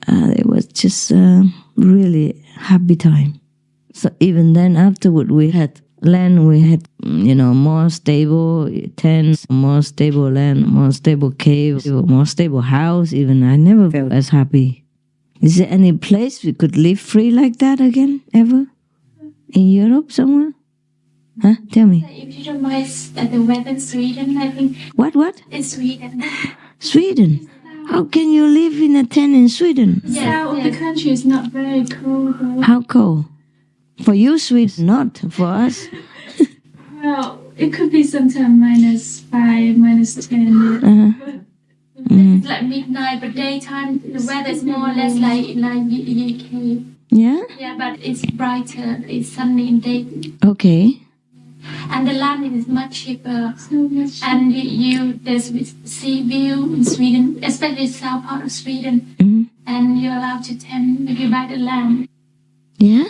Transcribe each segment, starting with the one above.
It was just really happy time. So even then, afterward, we had land, we had, more stable tents, more stable land, more stable cave, more stable house. Even I never felt as happy. Is there any place we could live free like that again, ever? In Europe somewhere? Huh? Tell me. If you don't mind the weather in Sweden, I think. What? In Sweden. Sweden? How can you live in a tent in Sweden? Yeah, the country is not very cold. How cold? For you, Sweden, not for us. Well, it could be sometimes -5, -10. It's like midnight, but daytime the weather is more or less like UK. Yeah? Yeah, but it's brighter. It's sunny in day. Okay. And the land is much cheaper. And there's sea view in Sweden, especially the south part of Sweden. And you're allowed to tent if you buy the land. Yeah?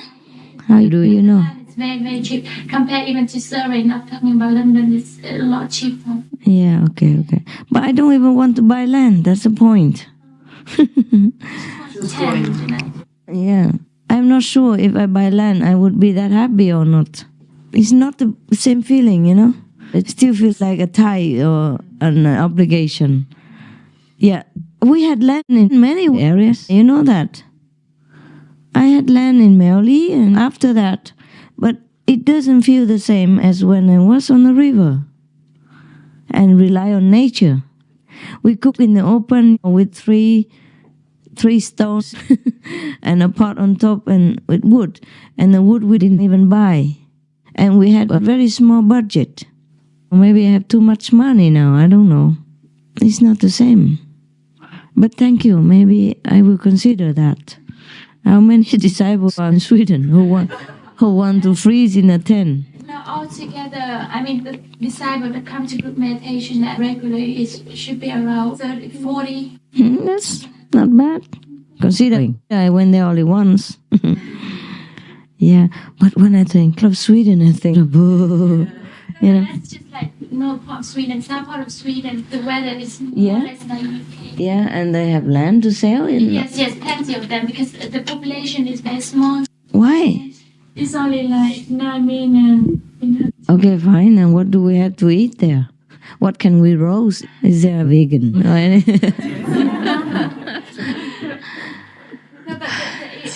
How do you know? It's very, very cheap. Compared even to Surrey, not talking about London, it's a lot cheaper. Yeah, okay. But I don't even want to buy land. That's the point. Yeah. I'm not sure if I buy land, I would be that happy or not. It's not the same feeling, It still feels like a tie or an obligation. Yeah. We had land in many areas. You know that. I had land in Melly and after that. But it doesn't feel the same as when I was on the river and rely on nature. We cook in the open with three stones and a pot on top and with wood. And the wood we didn't even buy. And we had a very small budget. Maybe I have too much money now, I don't know. It's not the same. But thank you, maybe I will consider that. How many disciples are in Sweden who want to freeze in a tent? Now, altogether, the disciples that come to group meditation regularly should be around 30, 40. That's not bad, considering I went there only once. Yeah, but when I think of Sweden, I think of, That's just like north part of Sweden, south part of Sweden, the weather is more or less like UK. Yeah, and they have land to sell? Yes, plenty of them, because the population is very small. Why? It's only like 9 million. Okay, fine, and what do we have to eat there? What can we roast? Is there a vegan?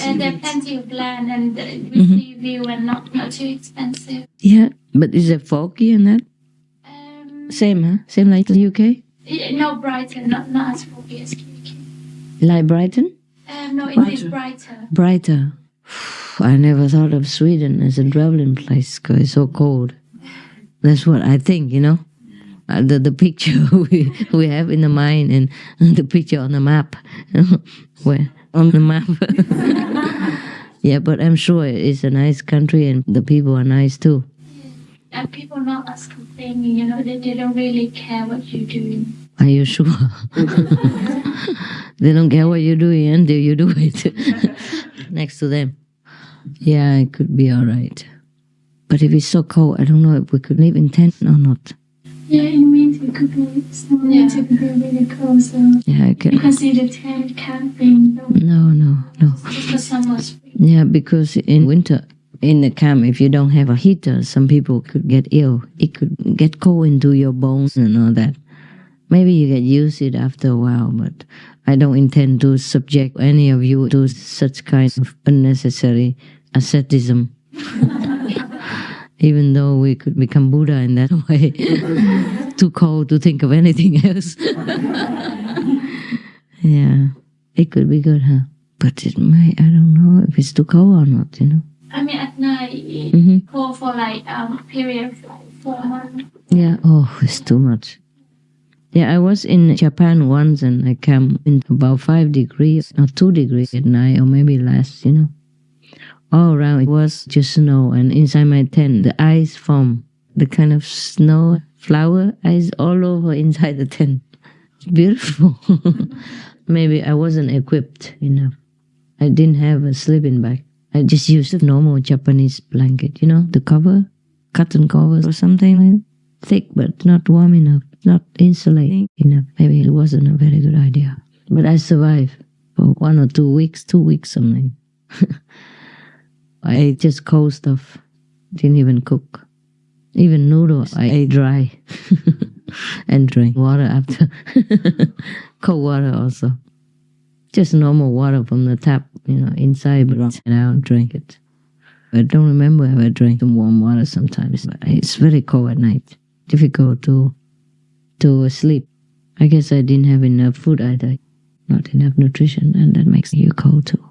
And there are plenty of land and sea view and not too expensive. Yeah, but is it foggy and that? Same, huh? Same like the UK? No, Brighton, not as foggy as UK. Like Brighton? No, it is brighter. Brighter. I never thought of Sweden as a traveling place because it's so cold. That's what I think, The picture we have in the mind and the picture on the map. Where? On the map. Yeah, but I'm sure it's a nice country and the people are nice too. Yeah. And people not as complaining, they don't really care what you're doing. Are you sure? They don't care what you're doing until you do it next to them. Yeah, it could be all right. But if it's so cold, I don't know if we could live in tent or not. Yeah, in winter it could be, winter could be really cold, so yeah, you can see the tent camping. No. Just for summer. Yeah, because in winter, in the camp, if you don't have a heater, some people could get ill. It could get cold into your bones and all that. Maybe you get used to it after a while, but I don't intend to subject any of you to such kind of unnecessary asceticism. Even though we could become Buddha in that way. Too cold to think of anything else. Yeah, it could be good, huh? But it might, I don't know if it's too cold or not, At night, it cold for period of 4 months. Yeah, it's too much. Yeah, I was in Japan once and I came in about 5 degrees or 2 degrees at night or maybe less, All around it was just snow and inside my tent the ice formed, the kind of snow flower ice all over inside the tent. It's beautiful. Maybe I wasn't equipped enough. I didn't have a sleeping bag. I just used a normal Japanese blanket, the cover, cotton covers or something like that. Thick but not warm enough, not insulating enough. Maybe it wasn't a very good idea. But I survived for for 1 or 2 weeks, 2 weeks something. I ate just cold stuff. Didn't even cook. Even noodles, I ate dry. And drank water after. Cold water also. Just normal water from the tap, inside, but I don't drink it. I don't remember if I drank some warm water sometimes. But it's very cold at night. Difficult to sleep. I guess I didn't have enough food either. Not enough nutrition, and that makes you cold too.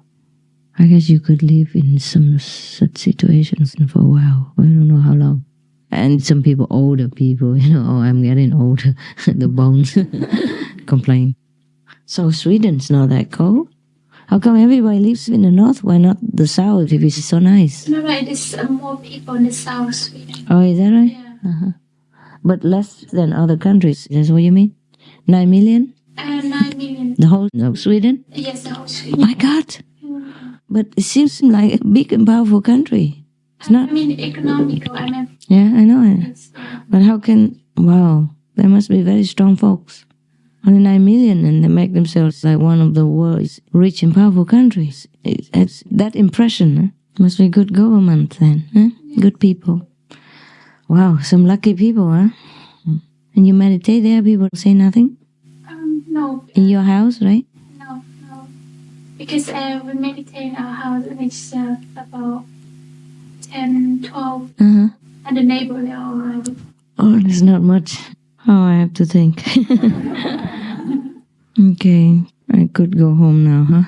I guess you could live in some such situations for a while. I don't know how long. And some people, older people, oh, I'm getting older. The bones complain. So Sweden's not that cold? How come everybody lives in the north? Why not the south if it's so nice? No, there's more people in the south of Sweden. Oh, is that right? Yeah. Uh-huh. But less than other countries. That's what you mean? 9 million? 9 million. The whole of Sweden? Yes, the whole Sweden. My God! But it seems like a big and powerful country. It's not. I mean, economical. I mean. Yeah, I know it. It's, But how can? Wow, there must be very strong folks. Only 9 million, and they make themselves like one of the world's rich and powerful countries. It's that impression. Must be good government then. Good people. Wow, some lucky people, huh? And you meditate there. People say nothing. No. In your house, right? No. Because we meditate in our house, and it's about 10, 12. Uh-huh. And the neighbor, they all like it. Oh, there's not much. Oh, I have to think. Okay, I could go home now, huh?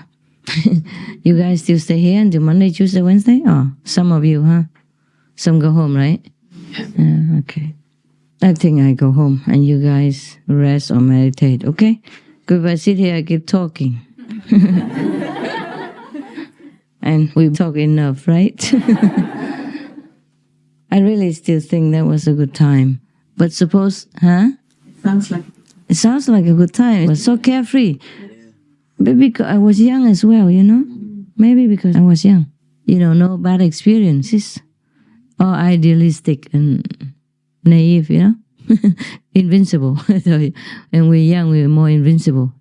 You guys still stay here until Monday, Tuesday, Wednesday? Oh, some of you, huh? Some go home, right? Yeah, okay. I think I go home and you guys rest or meditate, okay? Because if I sit here, I keep talking. And we talk enough, right? I really still think that was a good time. But suppose, huh? It sounds like a good time. It was so carefree. Maybe because I was young as well, Maybe because I was young. No bad experiences. Or idealistic and naive, Invincible. And we're young, we're more invincible.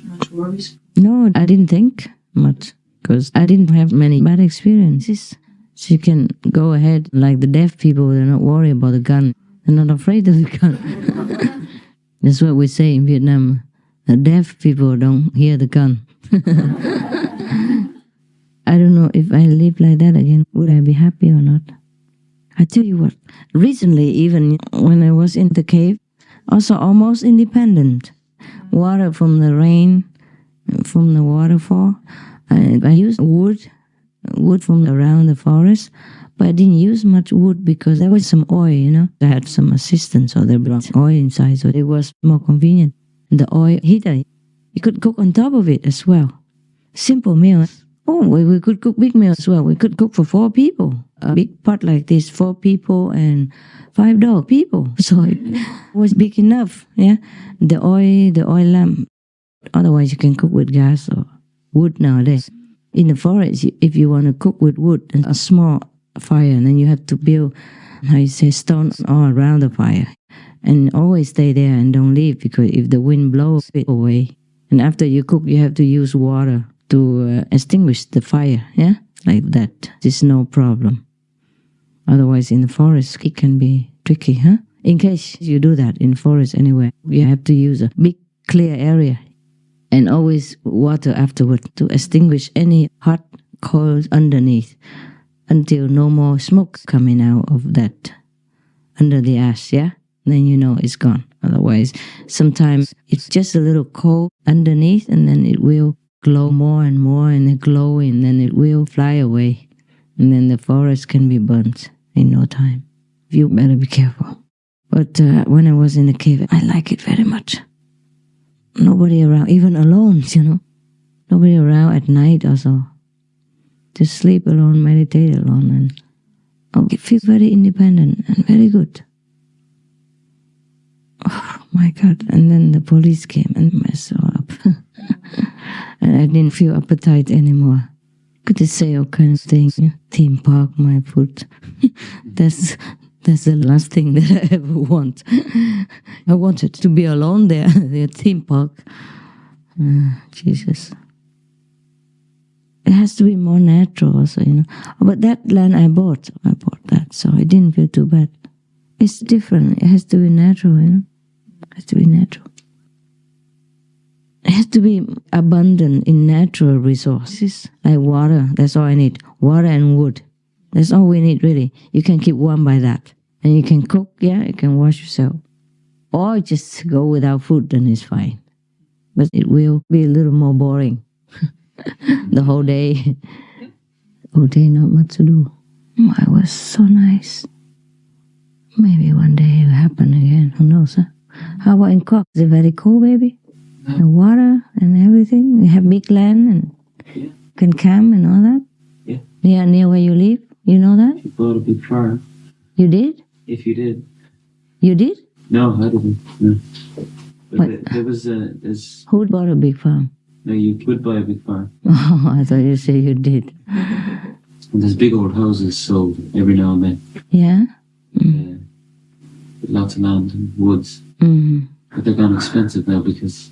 Much worries? No, I didn't think much. Because I didn't have many bad experiences. So you can go ahead like the deaf people, they're not worried about the gun. They're not afraid of the gun. That's what we say in Vietnam. The deaf people don't hear the gun. I don't know if I live like that again, would I be happy or not? I tell you what, recently even when I was in the cave, also almost independent. Water from the rain, from the waterfall. I used wood from around the forest, but I didn't use much wood because there was some oil, I had some assistance, so they brought oil inside, so it was more convenient. The oil heater, you could cook on top of it as well. Simple meals. Oh, we could cook big meals as well. We could cook for 4 people. A big pot like this, 4 people and 5 dog people. So it was big enough, yeah. The oil lamp. Otherwise, you can cook with gas or wood nowadays. In the forest, if you want to cook with wood and a small fire, and then you have to build, stones all around the fire. And always stay there and don't leave, because if the wind blows it away. And after you cook, you have to use water to extinguish the fire, yeah? Like that. It's no problem. Otherwise, in the forest, it can be tricky, huh? In case you do that in forest anywhere, you have to use a big clear area. And always water afterward to extinguish any hot coals underneath until no more smoke coming out of that under the ash, yeah? Then you know it's gone. Otherwise, sometimes it's just a little coal underneath and then it will glow more and more and then glowing, and then it will fly away. And then the forest can be burnt in no time. You better be careful. But when I was in the cave, I like it very much. Nobody around, even alone, Nobody around at night also. Just sleep alone, meditate alone, and feel very independent and very good. Oh my God. And then the police came and messed all up. And I didn't feel appetite anymore. Could just say all kinds of things. Theme park, my food. That's the last thing that I ever want. I wanted to be alone there, the theme park. Jesus. it has to be more natural also, But that land I bought that, so it didn't feel too bad. It's different. It has to be natural, It has to be natural. It has to be abundant in natural resources, like water. That's all I need. Water and wood. That's all we need, really. You can keep warm by that. And you can cook, you can wash yourself. Or just go without food, then it's fine. But it will be a little more boring. The whole day. Whole day, not much to do. It was so nice. Maybe one day it will happen again. Who knows, huh? How about in Cork? Is it very cold, baby? The water and everything. You have big land and can camp and all that. Yeah, near where you live. You know that? You bought a big farm. You did? If you did. You did? No, I didn't. No. But there was there's. Who bought a big farm? No, you could buy a big farm. Oh, I thought you said you did. And there's big old houses sold every now and then. Yeah? With lots of land and woods. Mm-hmm. But they're gone expensive now because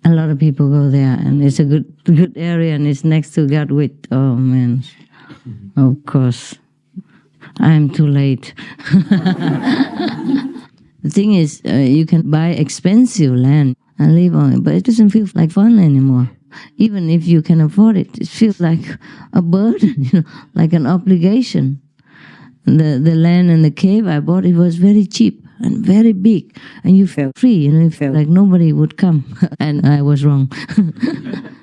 a lot of people go there, and it's a good area, and it's next to Gatwick. Oh man, of course, I'm too late. The thing is, you can buy expensive land and live on it, but it doesn't feel like fun anymore. Even if you can afford it, it feels like a burden, like an obligation. The land and the cave I bought, it was very cheap and very big, and you felt free, you felt like nobody would come. And I was wrong.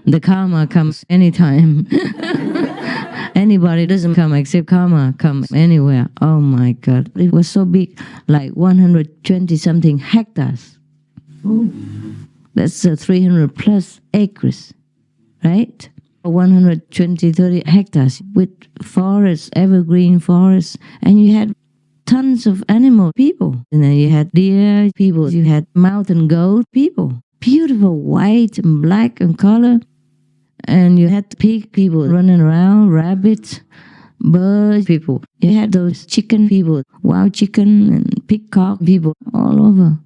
The karma comes anytime. Anybody doesn't come except karma comes anywhere. Oh my God. It was so big, like 120 something hectares. That's 300 plus acres, right? 120, 30 hectares with forests, evergreen forests, and you had tons of animal people. And then you had deer people, you had mountain goat people, beautiful white and black and color. And you had pig people running around, rabbits, bird people. You had those chicken people, wild chicken and peacock people all over.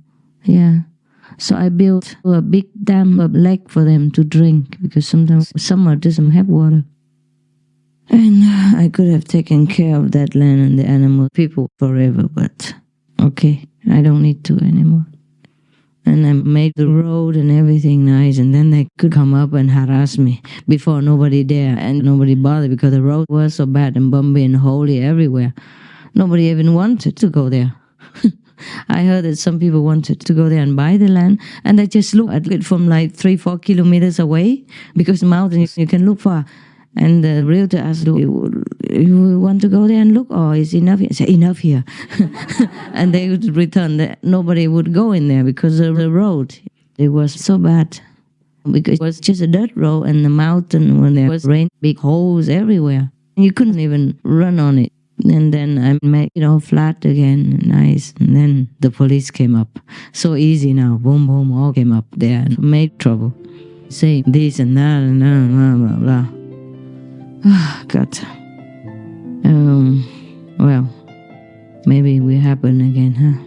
Yeah. So I built a big dam, a lake for them to drink, because sometimes summer doesn't have water. And I could have taken care of that land and the animal people forever, but okay, I don't need to anymore. And I made the road and everything nice, and then they could come up and harass me before nobody there, and nobody bothered because the road was so bad and bumpy and holy everywhere. Nobody even wanted to go there. I heard that some people wanted to go there and buy the land, and they just look at it from like 3-4 kilometers away, because the mountains you can look far. And the realtor asked, you want to go there and look, or is enough here? I said, enough here. And they would return. Nobody would go in there because of the road. It was so bad. Because it was just a dirt road, and the mountain, when there was rain, big holes everywhere. You couldn't even run on it. And then I made it all flat again, nice. And then the police came up. So easy now. Boom, boom, all came up there and made trouble. Say this and that and blah, blah, blah. God. Well, maybe it will happen again, huh?